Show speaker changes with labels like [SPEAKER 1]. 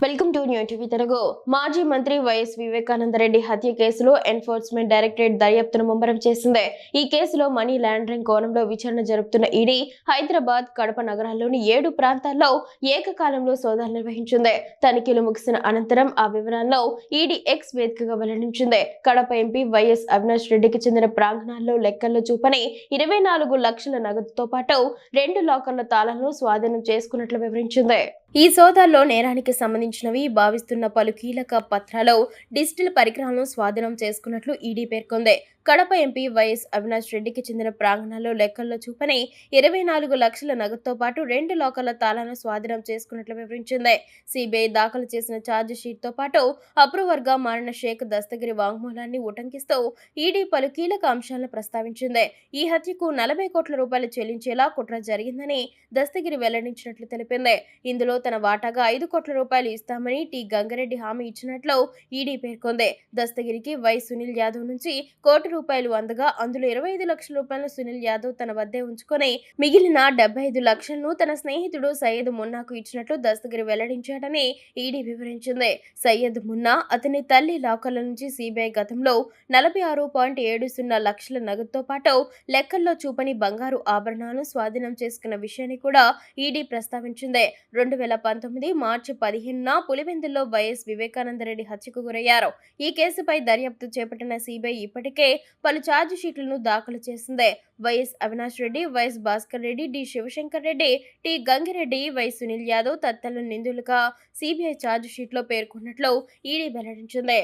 [SPEAKER 1] Welcome to new TV Telugu. మాజీ మంత్రి YS Vivekananda Reddy హత్య కేసులో ఎన్ఫోర్స్మెంట్ డైరెక్టరేట్ దర్యాప్తును ముమ్మరం చేసింది. ఈ కేసులో మనీ లాండరింగ్ కోణంలో విచారణ జరుపుతున్న ఈడీ హైదరాబాద్, కడప నగరాల్లోని 7 ప్రాంతాల్లో ఏకకాలంలో సోదాలు నిర్వహించింది. తనిఖీలు ముగిసిన అనంతరం ఆ వివరాల్లో ఈడీ ఎక్స్ వేదికగా వెల్లడించింది. కడప ఎంపీ వైఎస్ అవినాష్ రెడ్డికి చెందిన ప్రాంగణాల్లో లెక్కల్లో చూపని 24 లక్షల నగదుతో పాటు 2 లాకర్ల తాళాలను స్వాధీనం చేసుకున్నట్లు వివరించింది. ఈ సోదాల్లో నేరానికి సంబంధించినవి భావిస్తున్న పలు కీలక పత్రాలు, డిజిటల్ పరికరాలను స్వాధీనం చేసుకున్నట్లు ఈడీ పేర్కొంది. కడప ఎంపీ వైఎస్ అవినాష్ రెడ్డికి చెందిన ప్రాంగణాల్లో లెక్కల్లో చూపని 24 లక్షల నగదుతో పాటు 2 లాకర్ల తాళాలను స్వాధీనం చేసుకున్నట్లు వివరించింది. సిబిఐ దాఖలు చేసిన ఛార్జ్ షీట్ తో పాటు అప్రూవర్ గా మారిన షేక్ దస్తగిరి వాంగ్మూలాన్ని ఉటంకిస్తూ ఈడీ పలు కీలక అంశాలను ప్రస్తావించింది. ఈ హత్యకు 40 కోట్ల రూపాయలు చెల్లించేలా కుట్ర జరిగిందని దస్తగిరి వెల్లడించినట్లు తెలిపింది. ఇందులో తన వాటాగా 5 కోట్ల రూపాయలు ఇస్తామని టి గంగారెడ్డి హామీ ఇచ్చినట్లు ఈడీ పేర్కొంది. దస్తగిరికి వై సునీల్ యాదవ్ నుంచి ₹1 కోటి అందగా అందులో 25 లక్షల రూపాయలను సునీల్ యాదవ్ తన వద్దే ఉంచుకొని మిగిలిన 75 లక్షలను తన స్నేహితుడు సయ్యద్ మున్నాకు ఇచ్చినట్లు దస్తగిరి వెల్లడించాడని ఈడీ వివరించింది. సయ్యద్ మున్నా, అతని తల్లి లాకర్ల నుంచి సిబిఐ గతంలో 46.70 లక్షల నగదుతో పాటు లెక్కల్లో చూపని బంగారు ఆభరణాలను స్వాధీనం చేసుకున్న విషయాన్ని కూడా ఈడీ ప్రస్తావించింది. 2019 మార్చి 15న పులివెందుల్లో వైఎస్ వివేకానందరెడ్డి హత్యకు గురయ్యారు. ఈ కేసుపై దర్యాప్తు చేపట్టిన సిబిఐ ఇప్పటికే పలు ఛార్జ్ షీట్లను దాఖలు చేసింది. YS Avinash Reddy, YS Bhaskar Reddy, D Shivshankar Reddy, T Gangireddy, Y Sunil Yadav తదితరులు నిందితులుగా సిబిఐ ఛార్జ్ షీట్లో పేర్కొన్నట్లు ఈడీ వెల్లడించింది.